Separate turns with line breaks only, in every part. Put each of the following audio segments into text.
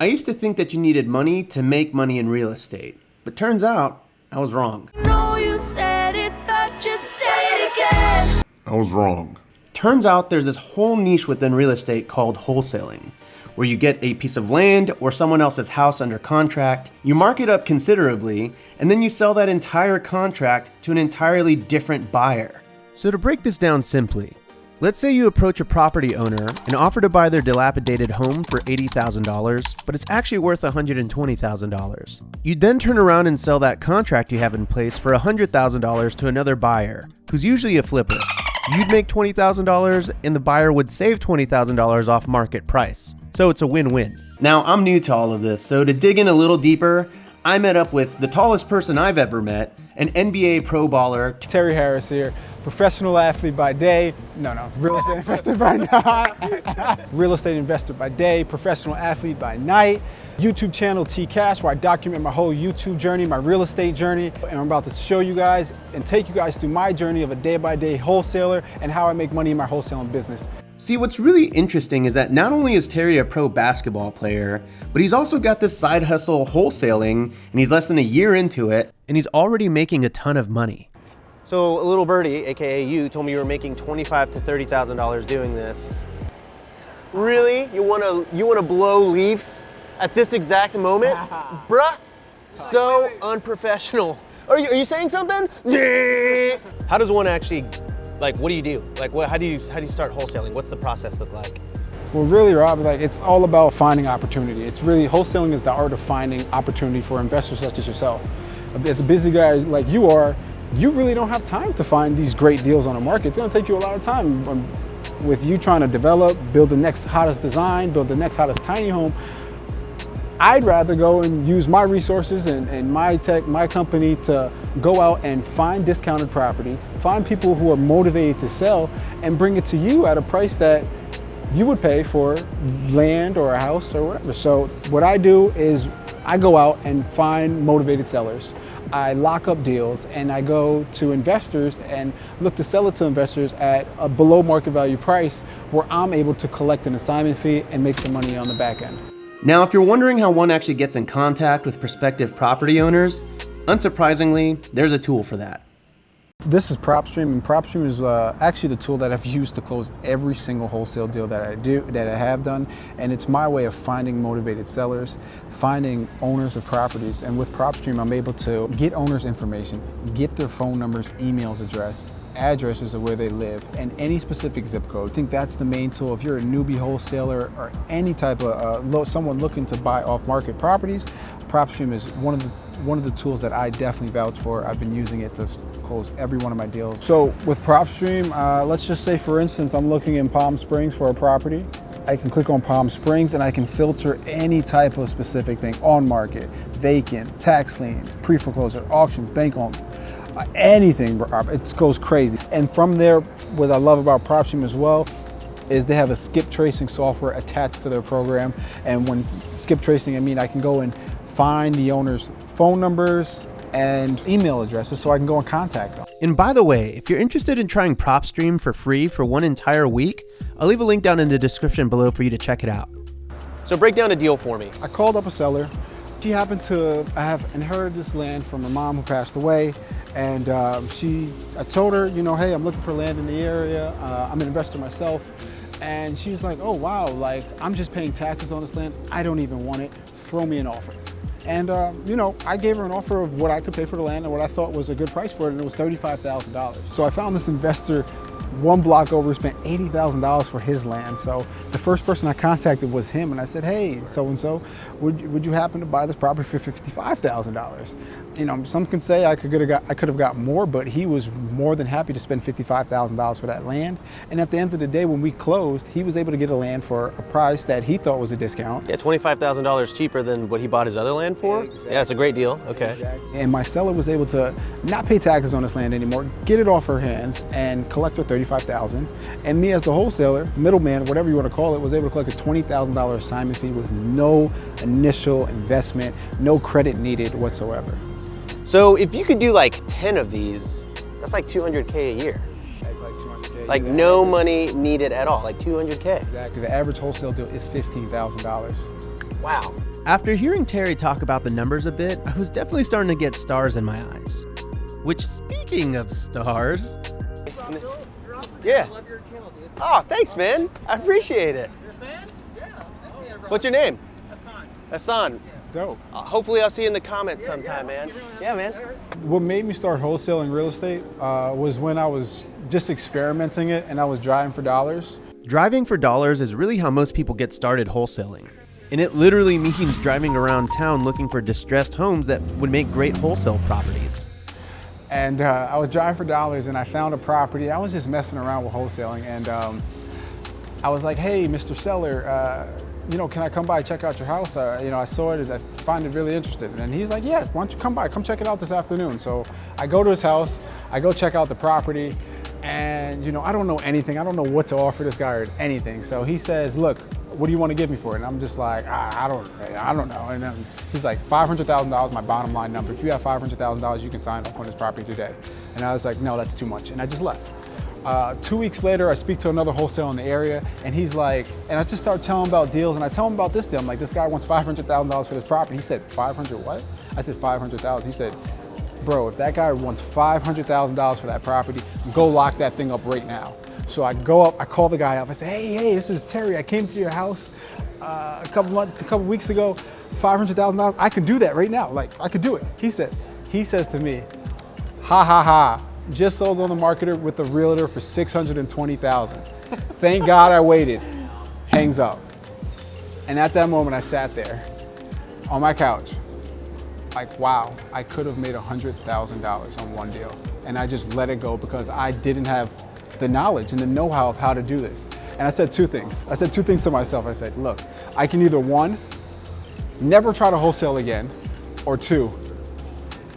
I used to think that you needed money to make money in real estate, but turns out I was wrong.
No, you said it, but just say it again.
I was wrong.
Turns out there's this whole niche within real estate called wholesaling, where you get a piece of land or someone else's house under contract, you mark it up considerably, and then you sell that entire contract to an entirely different buyer. So to break this down simply, let's say you approach a property owner and offer to buy their dilapidated home for $80,000, but it's actually worth $120,000. You'd then turn around and sell that contract you have in place for $100,000 to another buyer, who's usually a flipper. You'd make $20,000 and the buyer would save $20,000 off market price. So it's a win-win. Now, I'm new to all of this, so to dig in a little deeper, I met up with the tallest person I've ever met, an NBA pro baller.
Terry Harris here, professional athlete by day. Real estate investor by night. Real estate investor by day, professional athlete by night. YouTube channel T-Cash, where I document my whole YouTube journey, my real estate journey. And I'm about to show you guys and take you guys through my journey of a day-by-day wholesaler and how I make money in my wholesaling business.
See, what's really interesting is that not only is Terry a pro basketball player, but he's also got this side hustle wholesaling, and he's less than a year into it, and he's already making a ton of money. So a little birdie, AKA you, told me you were making $25,000 to $30,000 doing this. Really? You wanna blow leaves at this exact moment? Bruh, so unprofessional. Are you saying something? Yeah. How does one actually, like, what do you do? Like, how do you start wholesaling? What's the process look like?
Well, really, Rob, it's all about finding opportunity. It's really, wholesaling is the art of finding opportunity for investors such as yourself. As a busy guy like you are, you really don't have time to find these great deals on the market. It's gonna take you a lot of time. With you trying to develop, build the next hottest design, build the next hottest tiny home, I'd rather go and use my resources and my company to go out and find discounted property, find people who are motivated to sell, and bring it to you at a price that you would pay for land or a house or whatever. So what I do is I go out and find motivated sellers. I lock up deals and I go to investors and look to sell it to investors at a below market value price where I'm able to collect an assignment fee and make some money on the back end.
Now, if you're wondering how one actually gets in contact with prospective property owners, unsurprisingly, there's a tool for that.
This is PropStream, and PropStream is actually the tool that I've used to close every single wholesale deal that I have done, and it's my way of finding motivated sellers, finding owners of properties, and with PropStream I'm able to get owners' information, get their phone numbers, emails, addresses of where they live, and any specific zip code. I think that's the main tool. If you're a newbie wholesaler or any type of someone looking to buy off-market properties, PropStream is one of the tools that I definitely vouch for. I've been using it to close every one of my deals. So with PropStream, let's just say, for instance, I'm looking in Palm Springs for a property. I can click on Palm Springs and I can filter any type of specific thing: on market, vacant, tax liens, pre-foreclosure, auctions, bank loans, anything. It goes crazy. And from there, what I love about PropStream as well is they have a skip tracing software attached to their program. And when skip tracing, I mean I can go and find the owner's phone numbers and email addresses so I can go and contact them.
And by the way, if you're interested in trying PropStream for free for one entire week, I'll leave a link down in the description below for you to check it out. So break down a deal for me.
I called up a seller. She happened to have inherited this land from her mom who passed away, and I told her, hey, I'm looking for land in the area. I'm an investor myself. And she was like, oh wow, like I'm just paying taxes on this land. I don't even want it. Throw me an offer. And I gave her an offer of what I could pay for the land and what I thought was a good price for it, and it was $35,000. So I found this investor one block over, spent $80,000 for his land. So the first person I contacted was him, and I said, hey, so-and-so, would you happen to buy this property for $55,000? Some can say I could have got more, but he was more than happy to spend $55,000 for that land. And at the end of the day, when we closed, he was able to get a land for a price that he thought was a discount.
Yeah, $25,000 cheaper than what he bought his other land for? Exactly. Yeah, it's a great deal. Okay.
Exactly. And my seller was able to not pay taxes on this land anymore, get it off her hands, and collect her $35,000. And me as the wholesaler, middleman, whatever you want to call it, was able to collect a $20,000 assignment fee with no initial investment, no credit needed whatsoever.
So if you could do like 10 of these, that's like $200K a year.
That's like $200K.
Like no money needed at all, like $200K.
Exactly. The average wholesale deal is $15,000.
Wow. After hearing Terry talk about the numbers a bit, I was definitely starting to get stars in my eyes. Which, speaking of stars... Yeah. Oh, thanks, man. I appreciate it. You're a fan? Yeah. What's your name? Hassan.
Dope.
Hopefully I'll see you in the comments sometime, man. Yeah, man.
What made me start wholesaling real estate was when I was just experimenting it and I was driving for dollars.
Driving for dollars is really how most people get started wholesaling. And it literally means driving around town looking for distressed homes that would make great wholesale properties.
And I was driving for dollars and I found a property. I was just messing around with wholesaling and I was like, hey, Mr. Seller, can I come by and check out your house? I saw it, I find it really interesting. And he's like, yeah, why don't you come by, come check it out this afternoon. So I go to his house, I go check out the property, and I don't know anything. I don't know what to offer this guy or anything. So he says, look, what do you want to give me for it? And I'm just like, I don't know. And then he's like, $500,000, my bottom line number. If you have $500,000, you can sign off on this property today. And I was like, no, that's too much. And I just left. 2 weeks later, I speak to another wholesaler in the area, and he's like, and I just start telling him about deals, and I tell him about this deal. I'm like, this guy wants $500,000 for this property. He said, 500 what? I said, 500,000. He said, bro, if that guy wants $500,000 for that property, go lock that thing up right now. So I go up, I call the guy up, I say, hey, this is Terry. I came to your house a couple weeks ago, $500,000. I can do that right now. Like, I could do it. He says to me, ha ha ha. Just sold on the marketer with the realtor for $620,000. Thank God I waited. Hangs up. And at that moment I sat there on my couch like, wow, I could have made $100,000 on one deal. And I just let it go because I didn't have the knowledge and the know-how of how to do this. And I said two things. I said two things to myself. I said, look, I can either one, never try to wholesale again, or two,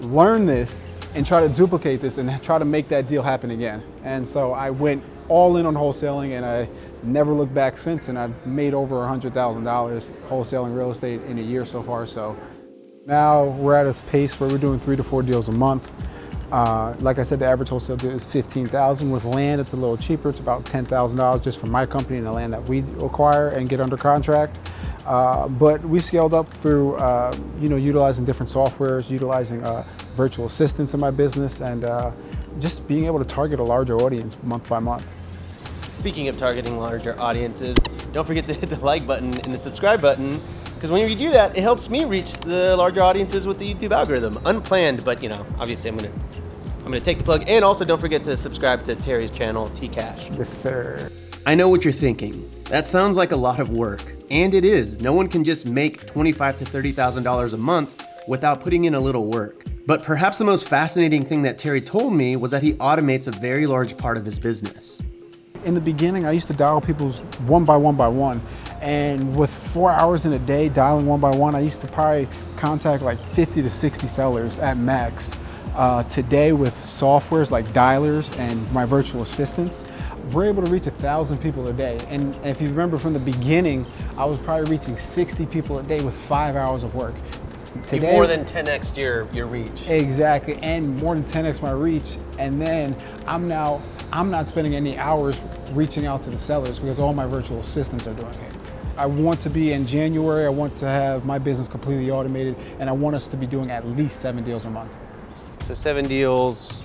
learn this and try to duplicate this and try to make that deal happen again. And so I went all in on wholesaling and I never looked back since, and I've made over $100,000 wholesaling real estate in a year so far. So now we're at a pace where we're doing 3 to 4 deals a month. Like I said, the average wholesale deal is $15,000. With land, it's a little cheaper. It's about $10,000 just for my company and the land that we acquire and get under contract. But we've scaled up through, utilizing different softwares, utilizing virtual assistants in my business, and just being able to target a larger audience month by month.
Speaking of targeting larger audiences, don't forget to hit the like button and the subscribe button, because when you do that, it helps me reach the larger audiences with the YouTube algorithm. Unplanned, but obviously I'm gonna take the plug. And also don't forget to subscribe to Terry's channel, T-Cash.
Yes, sir.
I know what you're thinking. That sounds like a lot of work, and it is. No one can just make $25,000 to $30,000 a month without putting in a little work. But perhaps the most fascinating thing that Terry told me was that he automates a very large part of his business.
In the beginning, I used to dial people's one by one, and with 4 hours in a day dialing one by one, I used to probably contact like 50 to 60 sellers at max. Today, with softwares like dialers and my virtual assistants, we're able to reach 1,000 people a day. And if you remember from the beginning, I was probably reaching 60 people a day with 5 hours of work.
Today, more than 10x your reach.
Exactly, and more than 10x my reach. And then I'm not spending any hours reaching out to the sellers because all my virtual assistants are doing it. I want to be in January, I want to have my business completely automated, and I want us to be doing at least 7 deals a month.
So 7 deals,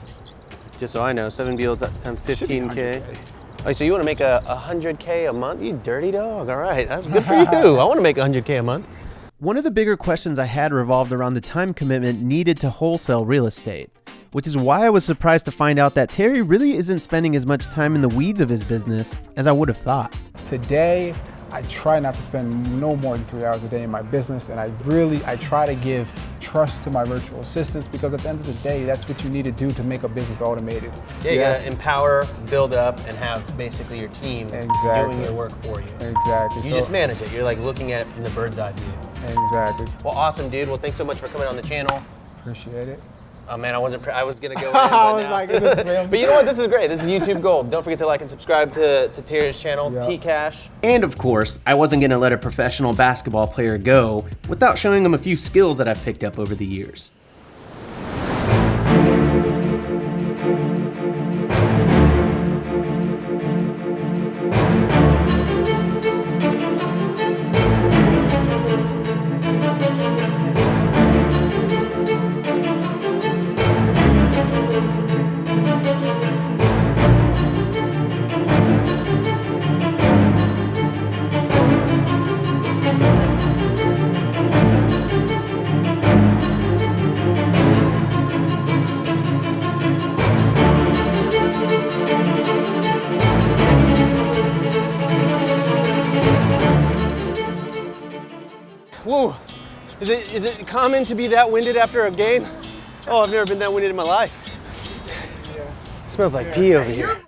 just so I know, 7 deals times 15K. Oh, so you want to make 100K a month? You dirty dog. All right, that's good for you too. I want to make 100K a month. One of the bigger questions I had revolved around the time commitment needed to wholesale real estate, which is why I was surprised to find out that Terry really isn't spending as much time in the weeds of his business as I would have thought.
Today, I try not to spend no more than 3 hours a day in my business, and I try to give trust to my virtual assistants, because at the end of the day, that's what you need to do to make a business automated.
Yeah, you gotta empower, build up, and have basically your team doing your work for you.
Exactly.
You just manage it. You're like looking at it from the bird's eye view.
Exactly.
Well, awesome, dude. Well, thanks so much for coming on the channel.
Appreciate it.
Oh man, I was gonna go in,
I was like, is this real?
But you know what? This is great. This is YouTube gold. Don't forget to like and subscribe to Terry's channel, T-Cash. And of course, I wasn't gonna let a professional basketball player go without showing him a few skills that I've picked up over the years. Whoa. Is it common to be that winded after a game? Oh, I've never been that winded in my life. Smells like pee over here.